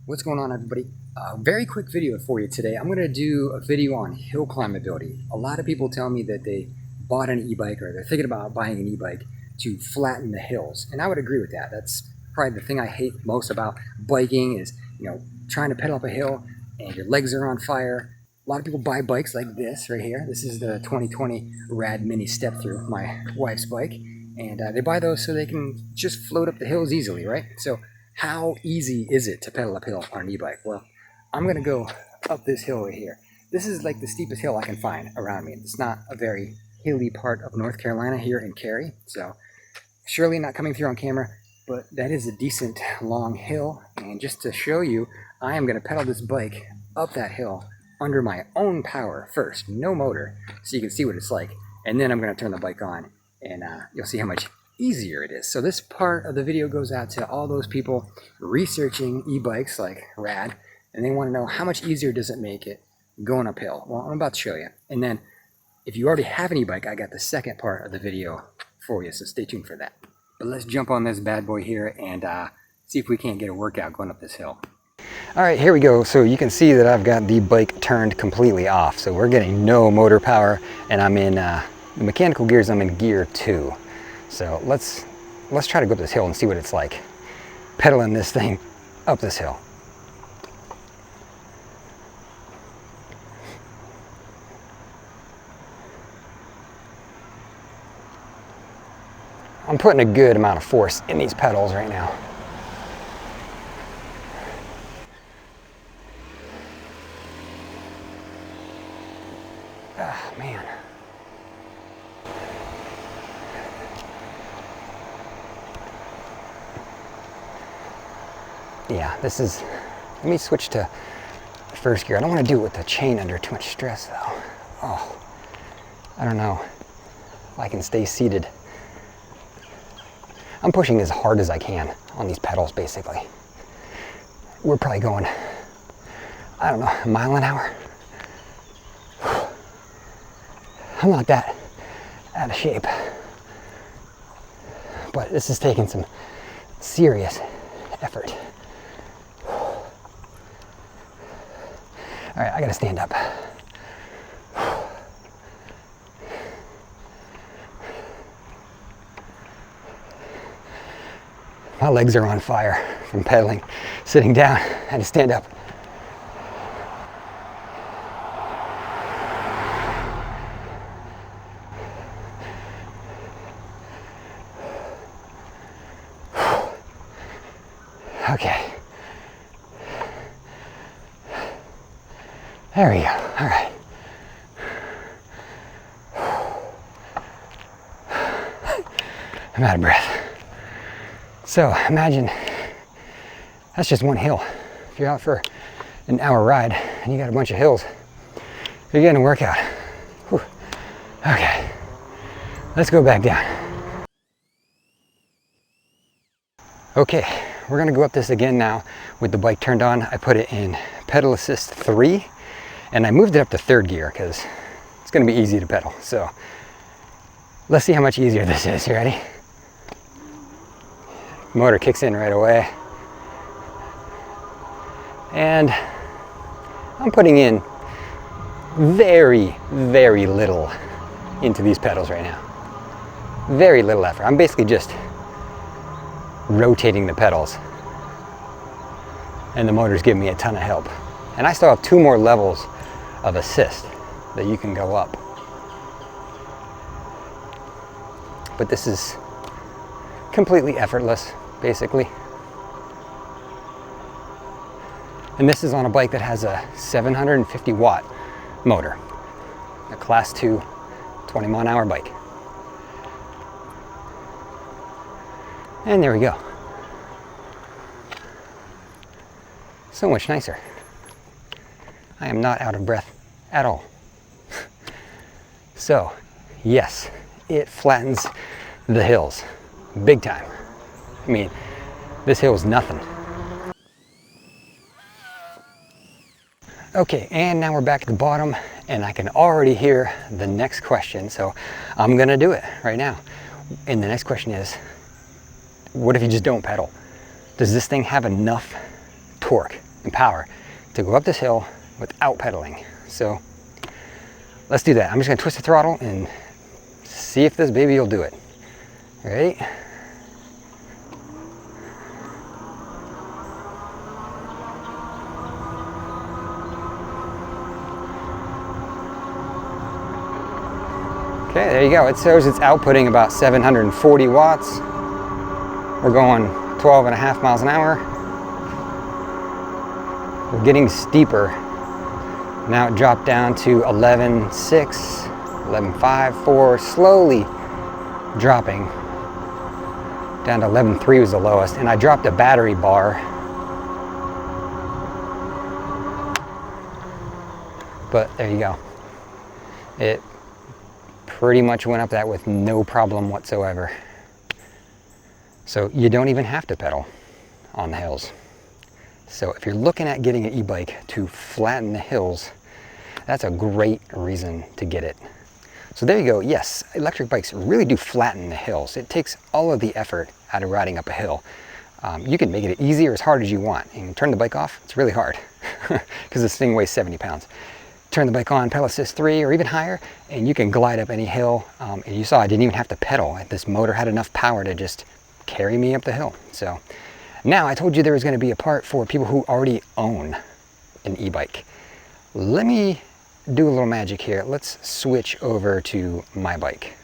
What's going on, everybody? Very quick video for you today. I'm going to do a video on hill climbability. A lot of people tell me that they bought an e-bike or they're thinking about buying an e-bike to flatten the hills, and I would agree with that. That's probably the thing I hate most about biking is, trying to pedal up a hill and your legs are on fire. A lot of people buy bikes like this right here. This is the 2020 Rad Mini Step Through, my wife's bike, and they buy those so they can just float up the hills easily, right? So how easy is it to pedal uphill on an e-bike? Well, I'm gonna go up this hill right here. This is like the steepest hill I can find around me. It's not a very hilly part of North Carolina here in Cary, so surely not coming through on camera, but that is a decent long hill. And just to show you, I am gonna pedal this bike up that hill under my own power first, no motor, so you can see what it's like. And then I'm gonna turn the bike on and you'll see how much easier it is. So this part of the video goes out to all those people researching e-bikes like Rad, and they want to know how much easier does it make it going uphill. Well, I'm about to show you. And then if you already have an e-bike, I got the second part of the video for you, so stay tuned for that. But let's jump on this bad boy here and see if we can't get a workout going up this hill. All right, here we go. So you can see that I've got the bike turned completely off. So we're getting no motor power, and I'm in the mechanical gears. I'm in gear 2. So let's try to go up this hill and see what it's like pedaling this thing up this hill. I'm putting a good amount of force in these pedals right now. Ah, man. Yeah, this is, let me switch to first gear. I don't want to do it with the chain under too much stress though. Oh, I don't know if I can stay seated. I'm pushing as hard as I can on these pedals basically. We're probably going, I don't know, a mile an hour. I'm not that out of shape, but this is taking some serious effort. All right, I gotta stand up. My legs are on fire from pedaling. Sitting down, I had to stand up. Okay. There we go. All right. I'm out of breath. So imagine that's just one hill. If you're out for an hour ride and you got a bunch of hills, you're getting a workout. Whew. Okay, let's go back down. Okay, we're gonna go up this again now with the bike turned on. I put it in pedal assist 3 and I moved it up to 3rd gear because it's gonna be easy to pedal. So let's see how much easier this is. You ready? Motor kicks in right away. And I'm putting in very, very little into these pedals right now. Very little effort. I'm basically just rotating the pedals. And the motor's giving me a ton of help. And I still have 2 more levels of assist that you can go up. But this is completely effortless, basically. And this is on a bike that has a 750 watt motor, a class 2 20 mile an hour bike. And there we go. So much nicer. I am not out of breath at all. So yes, it flattens the hills big time. I mean, this hill is nothing. Okay, and now we're back at the bottom and I can already hear the next question, so I'm gonna do it right now. And the next question is, what if you just don't pedal? Does this thing have enough torque and power to go up this hill without pedaling. So let's do that. I'm just gonna twist the throttle and see if this baby will do it. Ready? Okay, there you go. It shows it's outputting about 740 watts. We're going 12.5 miles an hour. We're getting steeper. Now it dropped down to 11.6, 11.5, 4, slowly dropping. Down to 11.3 was the lowest, and I dropped a battery bar. But there you go. It pretty much went up that with no problem whatsoever. So you don't even have to pedal on the hills. So if you're looking at getting an e-bike to flatten the hills, that's a great reason to get it. So there you go. Yes, electric bikes really do flatten the hills. It takes all of the effort out of riding up a hill. You can make it easy or as hard as you want. You can turn the bike off. It's really hard because this thing weighs 70 pounds. Turn the bike on, pedal assist 3 or even higher, and you can glide up any hill. And you saw I didn't even have to pedal. This motor had enough power to just carry me up the hill. So now I told you there was going to be a part for people who already own an e-bike. Let me do a little magic here. Let's switch over to my bike.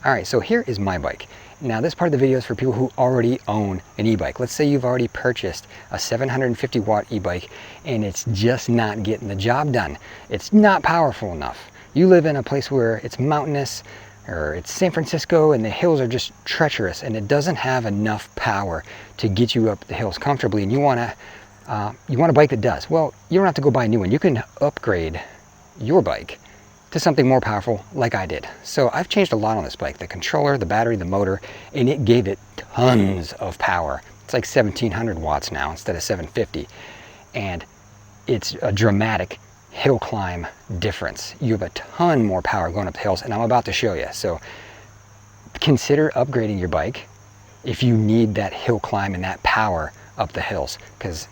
All right, so here is my bike. Now this part of the video is for people who already own an e-bike. Let's say you've already purchased a 750 watt e-bike and it's just not getting the job done. It's not powerful enough. You live in a place where it's mountainous, or it's San Francisco and the hills are just treacherous and it doesn't have enough power to get you up the hills comfortably, and you want a bike that does. Well, you don't have to go buy a new one. You can upgrade your bike to something more powerful like I did. So I've changed a lot on this bike, the controller, the battery, the motor, and it gave it tons of power. It's like 1700 watts now instead of 750. And it's a dramatic hill climb difference. You have a ton more power going up the hills, and I'm about to show you. So consider upgrading your bike if you need that hill climb and that power up the hills, because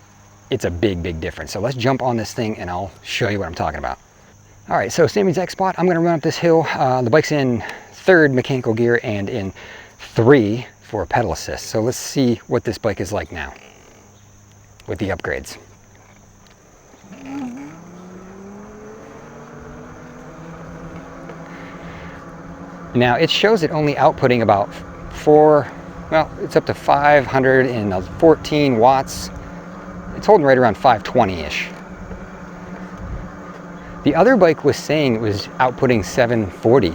it's a big, big difference. So let's jump on this thing and I'll show you what I'm talking about. All right, so same exact spot. I'm gonna run up this hill. The bike's in 3rd mechanical gear and in 3 for pedal assist. So let's see what this bike is like now with the upgrades. Now it shows it only outputting about it's up to 514 watts. It's holding right around 520-ish. The other bike was saying it was outputting 740.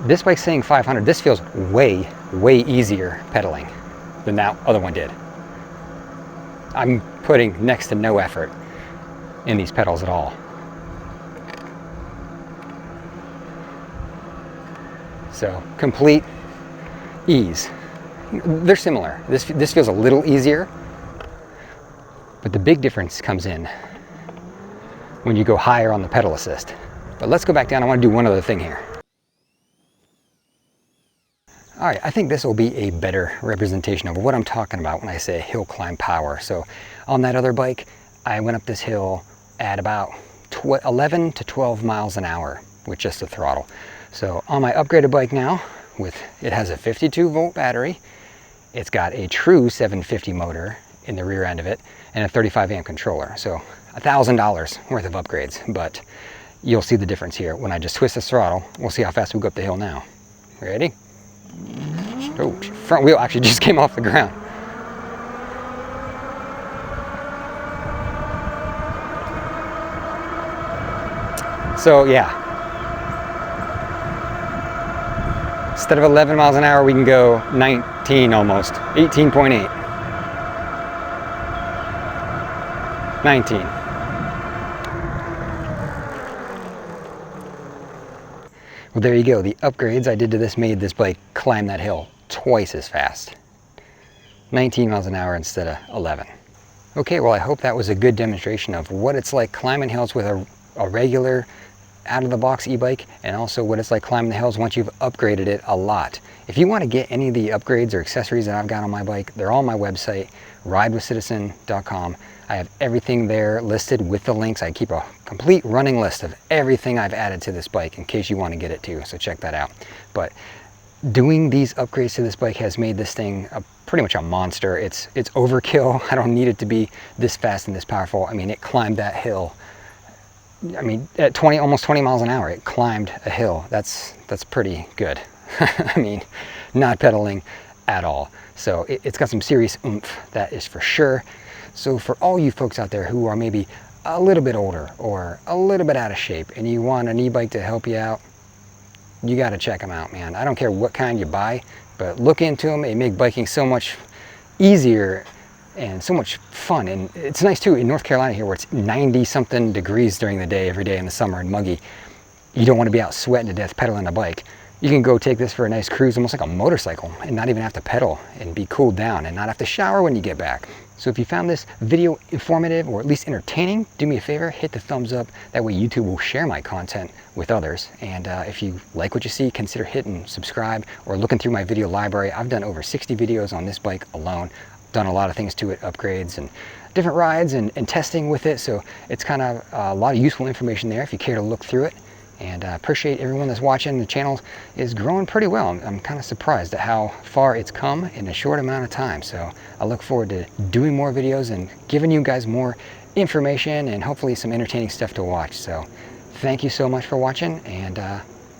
This bike's saying 500. This feels way, way easier pedaling than that other one did. I'm putting next to no effort in these pedals at all. So complete ease. They're similar. This feels a little easier, but the big difference comes in when you go higher on the pedal assist. But let's go back down. I want to do one other thing here. All right, I think this will be a better representation of what I'm talking about when I say hill climb power. So on that other bike, I went up this hill at about 11 to 12 miles an hour with just the throttle. So on my upgraded bike now, it has a 52 volt battery, it's got a true 750 motor in the rear end of it, and a 35 amp controller. So $1,000 worth of upgrades, but you'll see the difference here. When I just twist the throttle, we'll see how fast we go up the hill now. Ready? Oh, front wheel actually just came off the ground. So yeah, instead of 11 miles an hour, we can go 19 almost, 18.8. 19. Well, there you go. The upgrades I did to this made this bike climb that hill twice as fast. 19 miles an hour instead of 11. Okay, well, I hope that was a good demonstration of what it's like climbing hills with a regular out-of-the-box e-bike, and also what it's like climbing the hills once you've upgraded it a lot. If you want to get any of the upgrades or accessories that I've got on my bike, they're all on my website, ridewithcitizen.com. I I have everything there listed with the links. I keep a complete running list of everything I've added to this bike in case you want to get it too, so check that out. But doing these upgrades to this bike has made this thing pretty much a monster. It's overkill. I don't need it to be this fast and this powerful. I mean, it climbed that hill. I mean, at almost 20 miles an hour, it climbed a hill. That's pretty good. I mean, not pedaling at all. So it's got some serious oomph, that is for sure. So for all you folks out there who are maybe a little bit older or a little bit out of shape and you want an e-bike to help you out, you got to check them out, man. I don't care what kind you buy, but look into them. They make biking so much easier and so much fun. And it's nice too, in North Carolina here, where it's 90 something degrees during the day, every day in the summer, and muggy. You don't want to be out sweating to death pedaling a bike. You can go take this for a nice cruise, almost like a motorcycle, and not even have to pedal and be cooled down and not have to shower when you get back. So if you found this video informative or at least entertaining, do me a favor, hit the thumbs up. That way YouTube will share my content with others. And if you like what you see, consider hitting subscribe or looking through my video library. I've done over 60 videos on this bike alone. Done a lot of things to it, upgrades and different rides and testing with it. So it's kind of a lot of useful information there if you care to look through it. And I appreciate everyone that's watching. The channel is growing pretty well. I'm kind of surprised at how far it's come in a short amount of time. So I look forward to doing more videos and giving you guys more information and hopefully some entertaining stuff to watch. So thank you so much for watching, and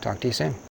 talk to you soon.